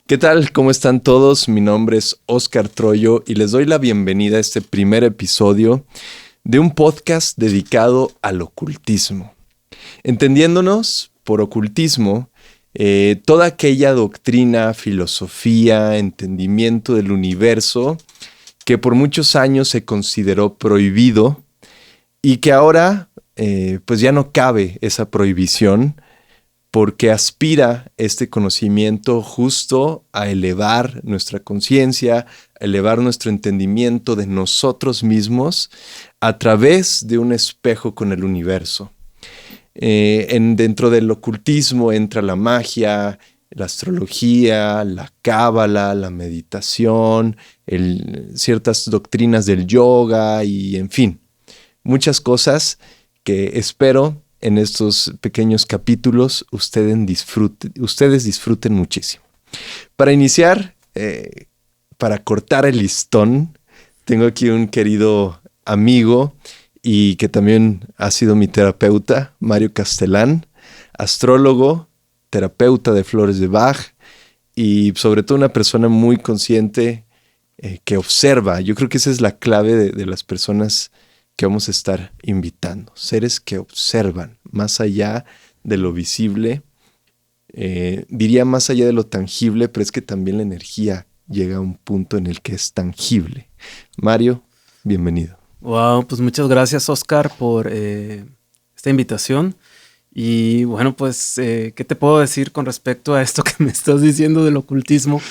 ¿Qué tal? ¿Cómo están todos? Mi nombre es Oscar Troyo y les doy la bienvenida a este primer episodio de un podcast dedicado al ocultismo. Entendiéndonos por ocultismo, toda aquella doctrina, filosofía, entendimiento del universo que por muchos años se consideró prohibido y que ahora pues ya no cabe esa prohibición, porque aspira este conocimiento justo a elevar nuestra conciencia, a elevar nuestro entendimiento de nosotros mismos a través de un espejo con el universo. Dentro del ocultismo entra la magia, la astrología, la cábala, la meditación, ciertas doctrinas del yoga y en fin, muchas cosas que espero en estos pequeños capítulos ustedes disfruten muchísimo. Para iniciar, para cortar el listón, tengo aquí un querido amigo y que también ha sido mi terapeuta, Mario Castelán, astrólogo, terapeuta de flores de Bach y sobre todo una persona muy consciente que observa. Yo creo que esa es la clave de las personas que vamos a estar invitando, seres que observan más allá de lo visible, diría más allá de lo tangible, pero es que también la energía llega a un punto en el que es tangible. Mario, bienvenido. Wow, pues muchas gracias, Oscar, por esta invitación. Y bueno, pues, ¿qué te puedo decir con respecto a esto que me estás diciendo del ocultismo?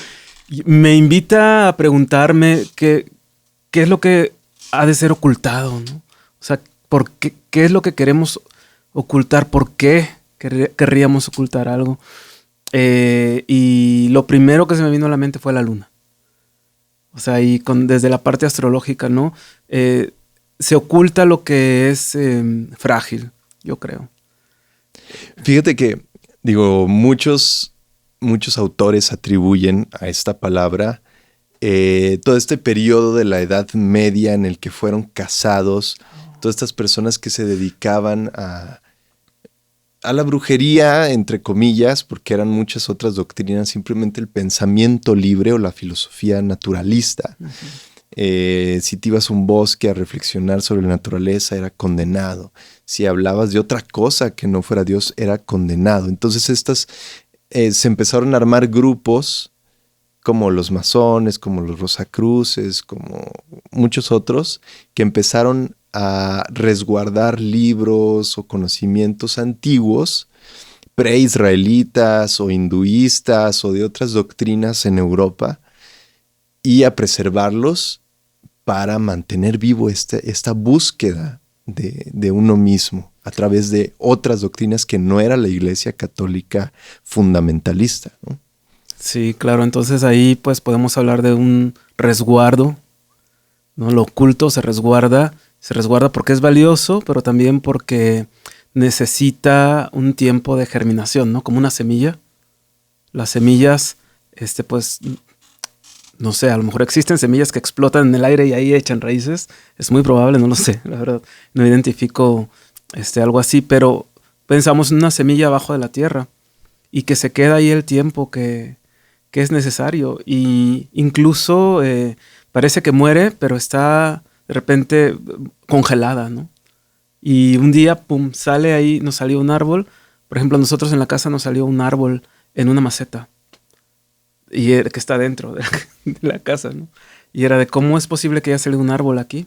Me invita a preguntarme qué es lo que ha de ser ocultado, ¿no? O sea, ¿qué es lo que queremos ocultar? ¿Por qué querríamos ocultar algo? Y lo primero que se me vino a la mente fue la luna. O sea, y desde la parte astrológica, ¿no? Se oculta lo que es frágil, yo creo. Fíjate que, muchos autores atribuyen a esta palabra todo este periodo de la Edad Media en el que fueron casados, todas estas personas que se dedicaban a la brujería, entre comillas, porque eran muchas otras doctrinas, simplemente el pensamiento libre o la filosofía naturalista. Uh-huh. Si te ibas a un bosque a reflexionar sobre la naturaleza, era condenado. Si hablabas de otra cosa que no fuera Dios, era condenado. Entonces se empezaron a armar grupos como los masones, como los rosacruces, como muchos otros, que empezaron a resguardar libros o conocimientos antiguos, preisraelitas o hinduistas o de otras doctrinas en Europa, y a preservarlos para mantener vivo esta búsqueda de uno mismo a través de otras doctrinas que no era la Iglesia Católica fundamentalista, ¿no? Sí, claro. Entonces ahí pues podemos hablar de un resguardo, ¿no? Lo oculto se resguarda porque es valioso, pero también porque necesita un tiempo de germinación, ¿no? Como una semilla. Las semillas, pues, no sé, a lo mejor existen semillas que explotan en el aire y ahí echan raíces. Es muy probable, no lo sé, la verdad. No identifico algo así, pero pensamos en una semilla abajo de la tierra y que se queda ahí el tiempo que es necesario. Y incluso parece que muere, pero está de repente congelada, ¿no? Y un día, pum, sale ahí, nos salió un árbol. Por ejemplo, nosotros en la casa nos salió un árbol en una maceta. Y que está dentro de la casa, ¿no? Y era de cómo es posible que haya salido un árbol aquí.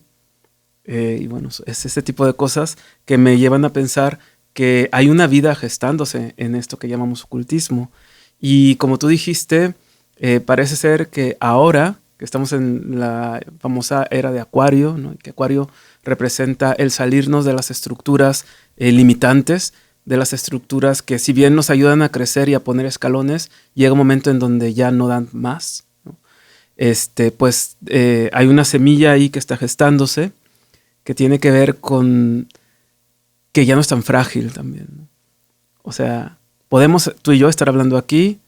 Y bueno, es ese tipo de cosas que me llevan a pensar que hay una vida gestándose en esto que llamamos ocultismo. Y como tú dijiste, parece ser que ahora que estamos en la famosa era de Acuario, ¿no? Que Acuario representa el salirnos de las estructuras limitantes, de las estructuras que si bien nos ayudan a crecer y a poner escalones, llega un momento en donde ya no dan más, ¿no? Hay una semilla ahí que está gestándose que tiene que ver con que ya no es tan frágil también, ¿no? O sea, podemos tú y yo estar hablando aquí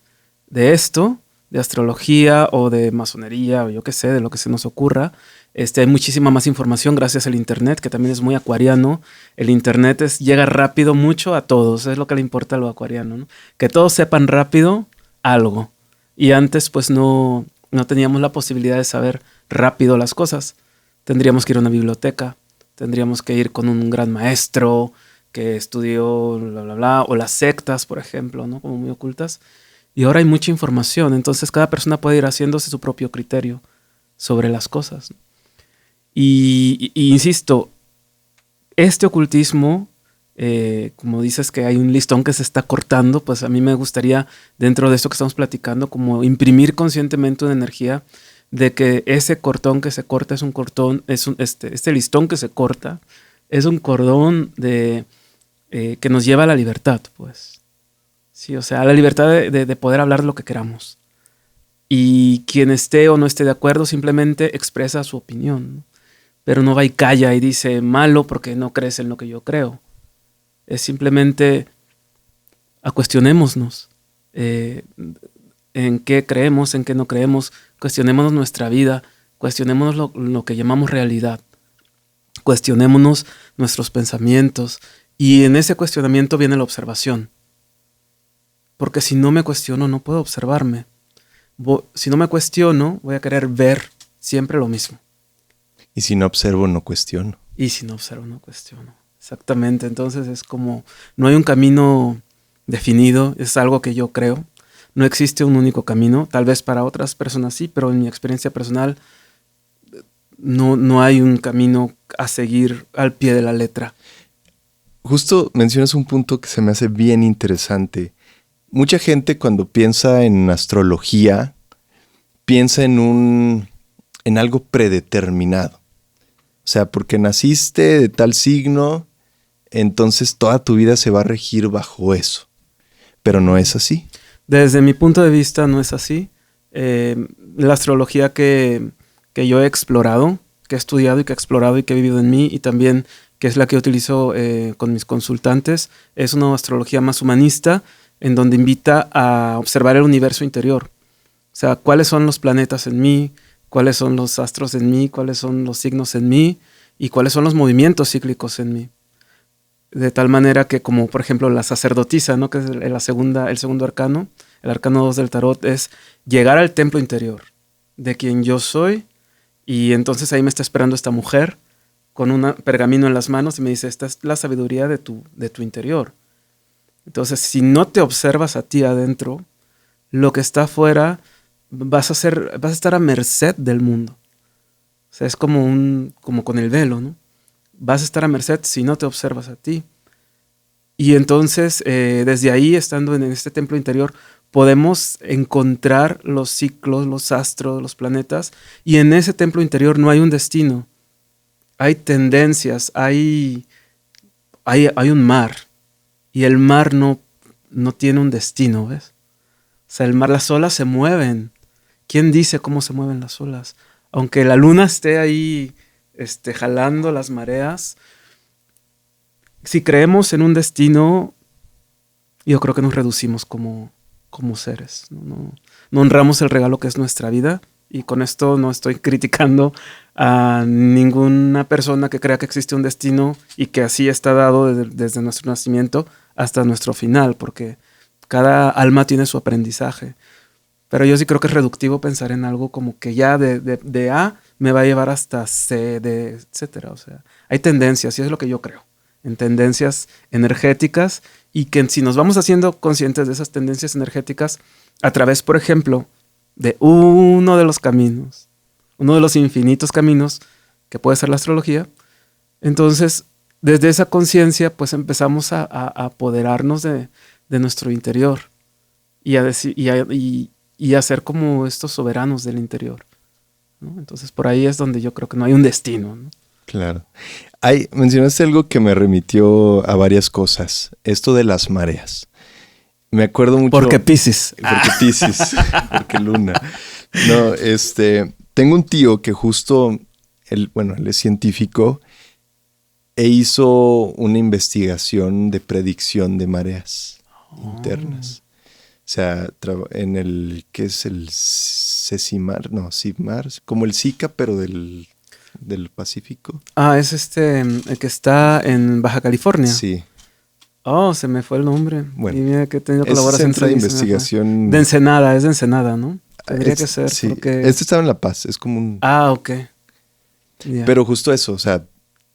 de esto, de astrología o de masonería o yo qué sé, de lo que se nos ocurra. Hay muchísima más información gracias al internet, que también es muy acuariano. El internet llega rápido mucho a todos, es lo que le importa a lo acuariano, ¿no? Que todos sepan rápido algo. Y antes pues no teníamos la posibilidad de saber rápido las cosas. Tendríamos que ir a una biblioteca, tendríamos que ir con un gran maestro que estudió bla, bla, bla, o las sectas, por ejemplo, ¿no? Como muy ocultas. Y ahora hay mucha información, entonces cada persona puede ir haciéndose su propio criterio sobre las cosas. Y insisto, este ocultismo, como dices que hay un listón que se está cortando, pues a mí me gustaría, dentro de esto que estamos platicando, como imprimir conscientemente una energía de que ese cordón que se corta es un cordón, este listón que se corta es un cordón que nos lleva a la libertad, pues. Sí, o sea, a la libertad de poder hablar lo que queramos. Y quien esté o no esté de acuerdo simplemente expresa su opinión, ¿no? Pero no va y calla y dice malo porque no crees en lo que yo creo. Es simplemente cuestionémonos en qué creemos, en qué no creemos, cuestionémonos nuestra vida, cuestionémonos lo que llamamos realidad, cuestionémonos nuestros pensamientos y en ese cuestionamiento viene la observación. Porque si no me cuestiono no puedo observarme. Si no me cuestiono voy a querer ver siempre lo mismo. Y si no observo, no cuestiono. Y si no observo, no cuestiono. Exactamente. Entonces es como, no hay un camino definido, es algo que yo creo. No existe un único camino. Tal vez para otras personas sí, pero en mi experiencia personal no hay un camino a seguir al pie de la letra. Justo mencionas un punto que se me hace bien interesante. Mucha gente cuando piensa en astrología, piensa en algo predeterminado. O sea, porque naciste de tal signo, entonces toda tu vida se va a regir bajo eso. Pero no es así. Desde mi punto de vista no es así. La astrología que yo he explorado, que he estudiado y que he explorado y que he vivido en mí y también que es la que utilizo con mis consultantes, es una astrología más humanista en donde invita a observar el universo interior. O sea, cuáles son los planetas en mí, cuáles son los astros en mí, cuáles son los signos en mí y cuáles son los movimientos cíclicos en mí. De tal manera que, como por ejemplo la sacerdotisa, ¿no? Que es el segundo arcano, el arcano 2 del tarot, es llegar al templo interior de quien yo soy, y entonces ahí me está esperando esta mujer con un pergamino en las manos y me dice, esta es la sabiduría de tu interior. Entonces, si no te observas a ti adentro, lo que está afuera vas a estar a merced del mundo. O sea, es como con el velo, ¿no? Vas a estar a merced si no te observas a ti. Y entonces, desde ahí, estando en este templo interior, podemos encontrar los ciclos, los astros, los planetas, y en ese templo interior no hay un destino. Hay tendencias, hay un mar, y el mar no tiene un destino, ¿ves? O sea, el mar, las olas se mueven. ¿Quién dice cómo se mueven las olas? Aunque la luna esté ahí jalando las mareas, si creemos en un destino, yo creo que nos reducimos como seres. No honramos el regalo que es nuestra vida, y con esto no estoy criticando a ninguna persona que crea que existe un destino y que así está dado desde nuestro nacimiento hasta nuestro final, porque cada alma tiene su aprendizaje. Pero yo sí creo que es reductivo pensar en algo como que ya de A me va a llevar hasta C, D, etcétera. O sea, hay tendencias, y es lo que yo creo, en tendencias energéticas, y que si nos vamos haciendo conscientes de esas tendencias energéticas a través, por ejemplo, de uno de los caminos, uno de los infinitos caminos que puede ser la astrología, entonces desde esa conciencia pues empezamos a apoderarnos de nuestro interior y a ser como estos soberanos del interior, ¿no? Entonces por ahí es donde yo creo que no hay un destino, ¿no? Claro. Mencionaste algo que me remitió a varias cosas. Esto de las mareas. Me acuerdo mucho. Porque Piscis. Porque Piscis. Porque Luna. No, tengo un tío que justo, él es científico e hizo una investigación de predicción de mareas internas. O sea, en el, ¿qué es el Cecimar? No, Cimar, como el Zika, pero del Pacífico. Es el que está en Baja California. Sí. Oh, se me fue el nombre. Bueno, y mira que he tenido es colaboración Centro de ahí, se me fue. Investigación. De Ensenada, es de Ensenada, ¿no? Tendría que ser. Sí, Porque... este estaba en La Paz, es como un... Ah, ok. Ya. Pero justo eso, o sea,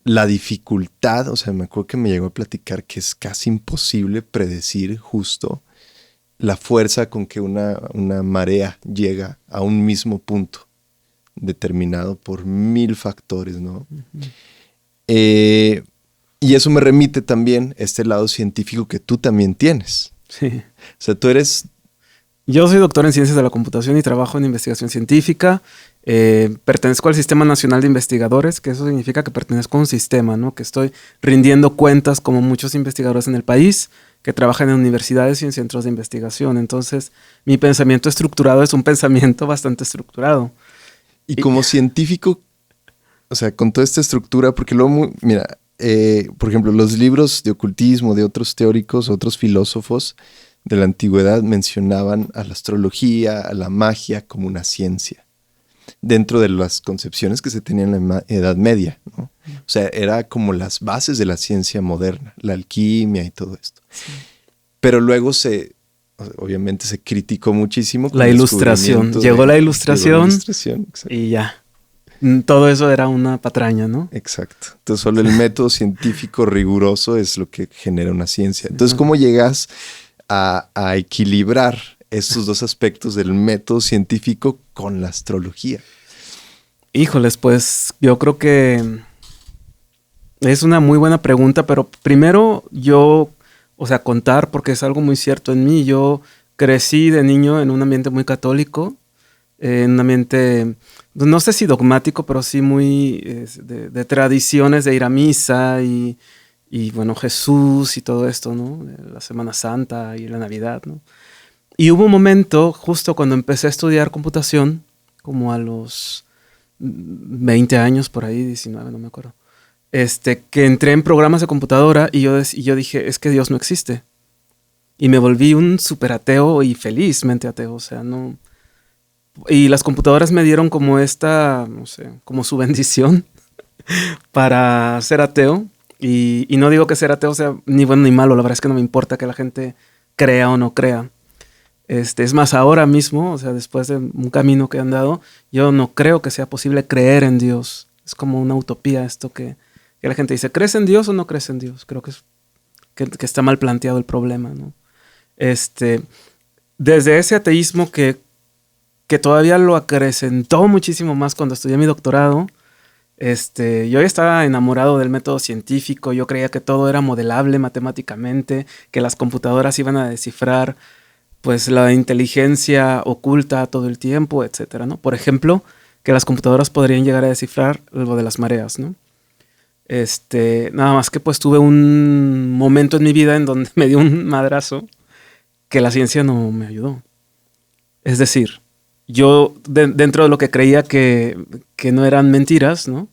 la dificultad, o sea, me acuerdo que me llegó a platicar que es casi imposible predecir justo la fuerza con que una marea llega a un mismo punto, determinado por 1000 factores, ¿no? Y eso me remite también a este lado científico que tú también tienes. Sí. O sea, tú eres... Yo soy doctor en Ciencias de la Computación y trabajo en investigación científica. Pertenezco al Sistema Nacional de Investigadores, que eso significa que pertenezco a un sistema, ¿no? Que estoy rindiendo cuentas como muchos investigadores en el país que trabajan en universidades y en centros de investigación. Entonces, mi pensamiento estructurado es un pensamiento bastante estructurado. Y como científico, o sea, con toda esta estructura, porque luego, mira, por ejemplo, los libros de ocultismo de otros teóricos, otros filósofos de la antigüedad mencionaban a la astrología, a la magia como una ciencia, dentro de las concepciones que se tenían en la Edad Media, ¿no? O sea, era como las bases de la ciencia moderna, la alquimia y todo esto. Sí. Pero luego obviamente se criticó muchísimo. La ilustración. Llegó la ilustración y ya. Todo eso era una patraña, ¿no? Exacto. Entonces solo el método científico riguroso es lo que genera una ciencia. Entonces, ¿cómo llegas a equilibrar estos dos aspectos del método científico con la astrología? Híjoles, pues yo creo que es una muy buena pregunta, pero primero contar, porque es algo muy cierto en mí. Yo crecí de niño en un ambiente muy católico, en un ambiente, no sé si dogmático, pero sí muy de tradiciones de ir a misa y bueno, Jesús y todo esto, ¿no? La Semana Santa y la Navidad, ¿no? Y hubo un momento, justo cuando empecé a estudiar computación, como a los 20 años, por ahí, 19, no me acuerdo, que entré en programas de computadora y yo dije, es que Dios no existe. Y me volví un súper ateo y felizmente ateo, o sea, no... Y las computadoras me dieron como no sé, como su bendición para ser ateo. Y no digo que ser ateo sea ni bueno ni malo, la verdad es que no me importa que la gente crea o no crea. Es más, ahora mismo, o sea, después de un camino que he andado, yo no creo que sea posible creer en Dios. Es como una utopía esto que la gente dice, ¿crees en Dios o no crees en Dios? Creo que está mal planteado el problema, ¿no? Desde ese ateísmo que todavía lo acrecentó muchísimo más cuando estudié mi doctorado, yo ya estaba enamorado del método científico, yo creía que todo era modelable matemáticamente, que las computadoras iban a descifrar pues la inteligencia oculta todo el tiempo, etcétera, ¿no? Por ejemplo, que las computadoras podrían llegar a descifrar lo de las mareas, ¿no? Nada más que pues tuve un momento en mi vida en donde me dio un madrazo que la ciencia no me ayudó. Es decir, yo dentro de lo que creía que no eran mentiras, ¿no?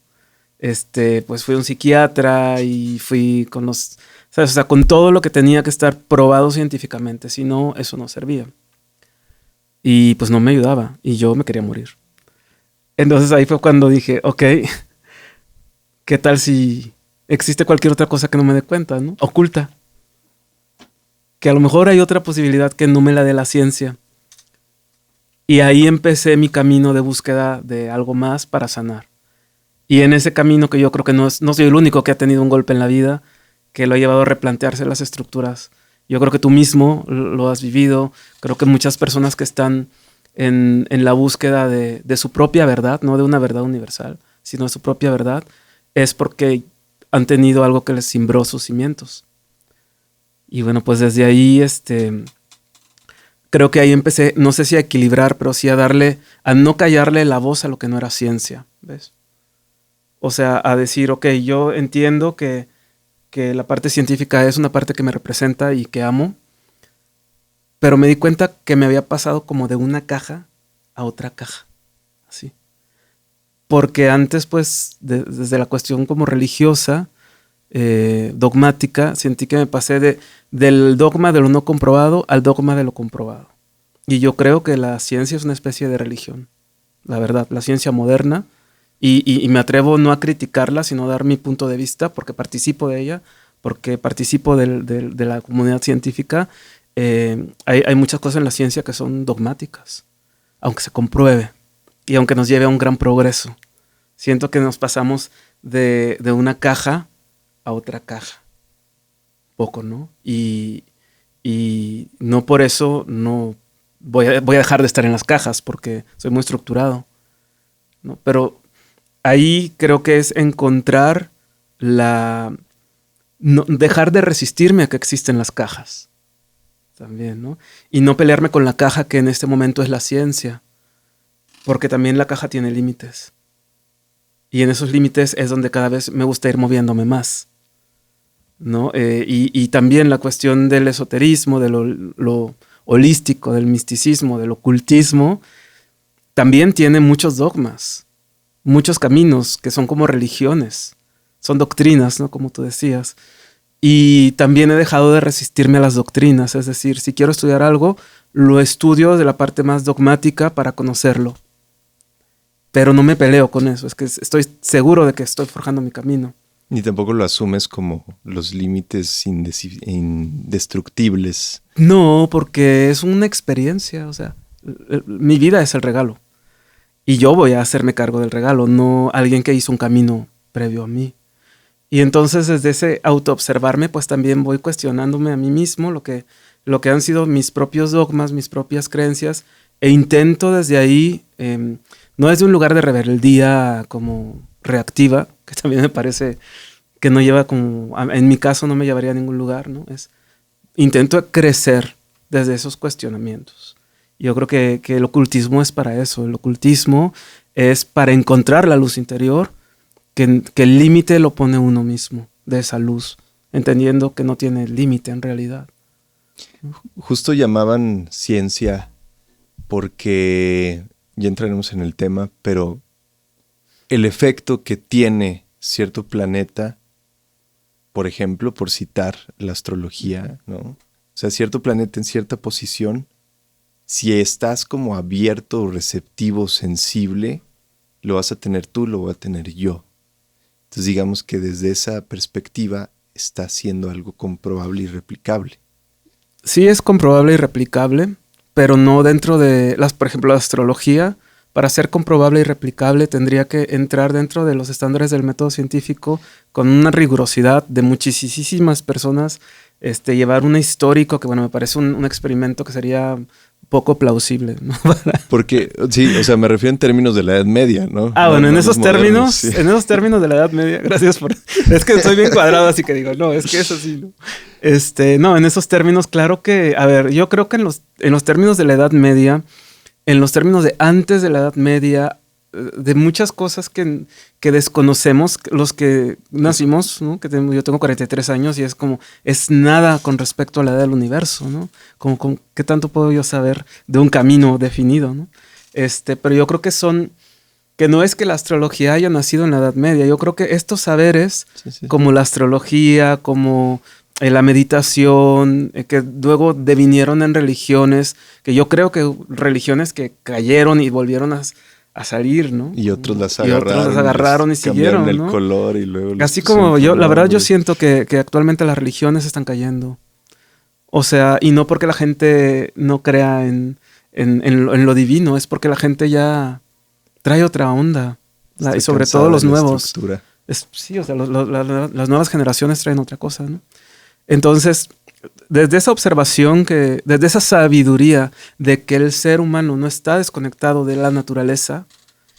Pues fui a un psiquiatra y fui con los... ¿sabes? O sea, con todo lo que tenía que estar probado científicamente. Si no, eso no servía. Y pues no me ayudaba. Y yo me quería morir. Entonces ahí fue cuando dije, ok, ¿qué tal si existe cualquier otra cosa que no me dé cuenta, ¿no? Oculta. Que a lo mejor hay otra posibilidad que no me la dé la ciencia. Y ahí empecé mi camino de búsqueda de algo más para sanar. Y en ese camino, que yo creo que no soy el único que ha tenido un golpe en la vida, que lo ha llevado a replantearse las estructuras. Yo creo que tú mismo lo has vivido. Creo que muchas personas que están en la búsqueda de su propia verdad, no de una verdad universal, sino de su propia verdad, es porque han tenido algo que les cimbró sus cimientos. Y bueno, pues desde ahí, creo que ahí empecé, no sé si a equilibrar, pero sí a no callarle la voz a lo que no era ciencia, ¿ves? O sea, a decir, ok, yo entiendo que la parte científica es una parte que me representa y que amo, pero me di cuenta que me había pasado como de una caja a otra caja, así. Porque antes, pues, desde la cuestión como religiosa, dogmática, sentí que me pasé del dogma de lo no comprobado al dogma de lo comprobado. Y yo creo que la ciencia es una especie de religión, la verdad, la ciencia moderna. Y me atrevo no a criticarla, sino a dar mi punto de vista, porque participo de ella, porque participo de la comunidad científica, hay muchas cosas en la ciencia que son dogmáticas, aunque se compruebe y aunque nos lleve a un gran progreso. Siento que nos pasamos de una caja a otra caja, poco, ¿no? Y no por eso no voy a dejar de estar en las cajas, porque soy muy estructurado, ¿no? Pero ahí creo que es encontrar dejar de resistirme a que existen las cajas también, ¿no? Y no pelearme con la caja que en este momento es la ciencia, porque también la caja tiene límites. Y en esos límites es donde cada vez me gusta ir moviéndome más, ¿no? Y también la cuestión del esoterismo, de lo holístico, del misticismo, del ocultismo, también tiene muchos dogmas, muchos caminos que son como religiones, son doctrinas, ¿no? Como tú decías. Y también he dejado de resistirme a las doctrinas, es decir, si quiero estudiar algo, lo estudio de la parte más dogmática para conocerlo. Pero no me peleo con eso, es que estoy seguro de que estoy forjando mi camino. Ni tampoco lo asumes como los límites indestructibles. No, porque es una experiencia, o sea, mi vida es el regalo. Y yo voy a hacerme cargo del regalo, no alguien que hizo un camino previo a mí. Y entonces desde ese autoobservarme, pues también voy cuestionándome a mí mismo lo que han sido mis propios dogmas, mis propias creencias, e intento desde ahí, no desde un lugar de rebeldía como reactiva, que también me parece que no lleva como, en mi caso no me llevaría a ningún lugar, ¿no? Intento crecer desde esos cuestionamientos. Yo creo que el ocultismo es para eso, el ocultismo es para encontrar la luz interior, que el límite lo pone uno mismo de esa luz, entendiendo que no tiene límite en realidad. Justo llamaban ciencia porque, ya entraremos en el tema, pero el efecto que tiene cierto planeta, por ejemplo, por citar la astrología, ¿no? O sea, cierto planeta en cierta posición, si estás como abierto, receptivo, sensible, lo vas a tener tú, lo voy a tener yo. Entonces digamos que desde esa perspectiva está siendo algo comprobable y replicable. Sí es comprobable y replicable, pero no dentro de, por ejemplo, la astrología. Para ser comprobable y replicable tendría que entrar dentro de los estándares del método científico con una rigurosidad de muchísimas personas, llevar un histórico que, bueno, me parece un experimento que sería poco plausible, ¿no? Porque, sí, o sea, me refiero en términos de la Edad Media, ¿no? Bueno, en esos modernos, términos, sí. En esos términos de la Edad Media, gracias por... Es que soy bien cuadrado, así que digo, no, es que es así, ¿no? No, en esos términos, claro que, a ver, yo creo que en los términos de la Edad Media, en los términos de antes de la Edad Media, de muchas cosas que desconocemos, los que nacimos, ¿no? Yo tengo 43 años y es nada con respecto a la edad del universo, ¿no? Como ¿qué tanto puedo yo saber de un camino definido, ¿no? Pero yo creo que no es que la astrología haya nacido en la Edad Media, yo creo que estos saberes, sí. Como la astrología, como la meditación, que luego devinieron en religiones, que yo creo que religiones que cayeron y volvieron a salir, ¿no? Y otros las agarraron y siguieron, el ¿no? color y luego... Así como la verdad yo siento que actualmente las religiones están cayendo. O sea, y no porque la gente no crea en lo divino, es porque la gente ya trae otra onda. Y sobre todo los nuevos. Sí, o sea, las nuevas generaciones traen otra cosa, ¿no? Entonces, desde esa observación, desde esa sabiduría de que el ser humano no está desconectado de la naturaleza,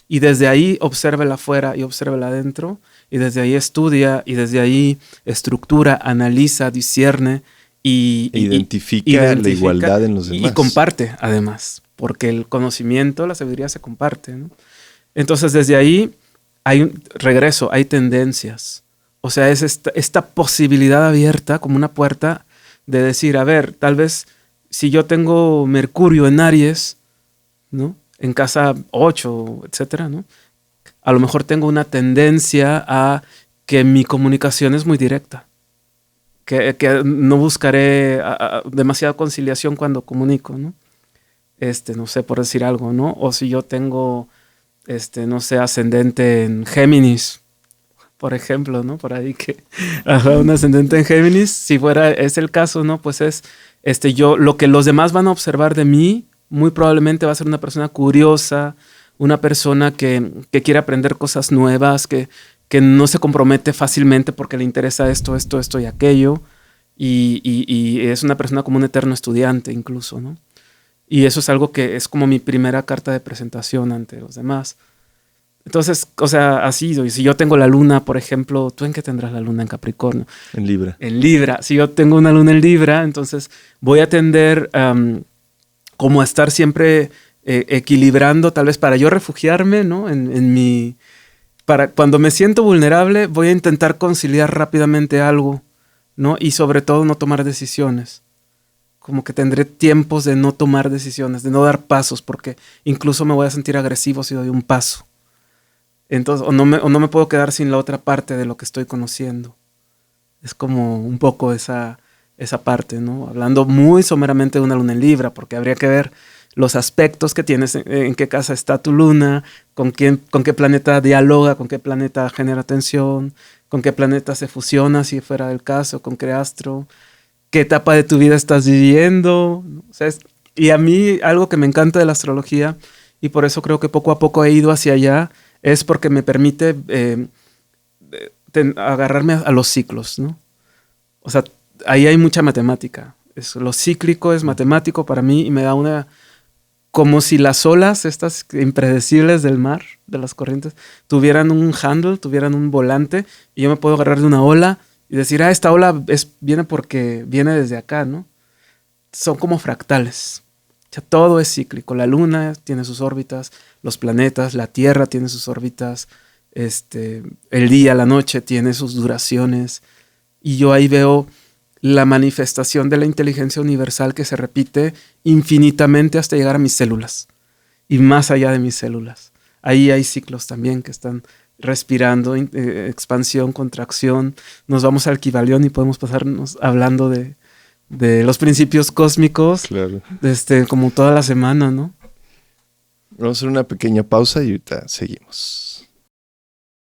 y desde ahí obsérvela afuera y obsérvela adentro, y desde ahí estudia, y desde ahí estructura, analiza, discierne, y identifica la igualdad en los demás. Y comparte, además, porque el conocimiento, la sabiduría se comparte, ¿no? Entonces, desde ahí hay tendencias. O sea, es esta posibilidad abierta como una puerta de decir, a ver, tal vez si yo tengo Mercurio en Aries, ¿no? En casa 8, etcétera, ¿no? A lo mejor tengo una tendencia a que mi comunicación es muy directa. Que no buscaré demasiada conciliación cuando comunico, ¿no? No sé, por decir algo, ¿no? O si yo tengo, no sé, ascendente en Géminis, por ejemplo, ¿no? Por ahí que un ascendente en Géminis, si fuera es el caso, ¿no? Pues es yo, lo que los demás van a observar de mí, muy probablemente va a ser una persona curiosa, una persona que quiere aprender cosas nuevas, que no se compromete fácilmente porque le interesa esto y aquello, y es una persona como un eterno estudiante incluso, ¿no? Y eso es algo que es como mi primera carta de presentación ante los demás. Entonces, o sea, así, si yo tengo la luna, por ejemplo, ¿tú en qué tendrás la luna en Capricornio? En Libra. En Libra. Si yo tengo una luna en Libra, entonces voy a tender como a estar siempre equilibrando, tal vez para yo refugiarme, ¿no? Para cuando me siento vulnerable, voy a intentar conciliar rápidamente algo, ¿no? Y sobre todo no tomar decisiones. Como que tendré tiempos de no tomar decisiones, de no dar pasos, porque incluso me voy a sentir agresivo si doy un paso. Entonces, o no me puedo quedar sin la otra parte de lo que estoy conociendo. Es como un poco esa parte, ¿no? Hablando muy someramente de una luna en Libra, porque habría que ver los aspectos que tienes, en qué casa está tu luna, con qué planeta dialoga, con qué planeta genera tensión, con qué planeta se fusiona, si fuera el caso, con qué astro, qué etapa de tu vida estás viviendo. O sea, y a mí algo que me encanta de la astrología, y por eso creo que poco a poco he ido hacia allá, es porque me permite agarrarme a los ciclos, ¿no? O sea, ahí hay mucha matemática. Lo cíclico es matemático para mí y me da como si las olas, estas impredecibles del mar, de las corrientes, tuvieran un handle, tuvieran un volante, y yo me puedo agarrar de una ola y decir, esta ola viene porque viene desde acá, ¿no? Son como fractales. O sea, todo es cíclico. La luna tiene sus órbitas, los planetas, la Tierra tiene sus órbitas, el día, la noche tiene sus duraciones. Y yo ahí veo la manifestación de la inteligencia universal que se repite infinitamente hasta llegar a mis células y más allá de mis células. Ahí hay ciclos también que están respirando, expansión, contracción. Nos vamos al Kybalión y podemos pasarnos hablando de los principios cósmicos, claro, como toda la semana, ¿no? Vamos a hacer una pequeña pausa y ahorita seguimos.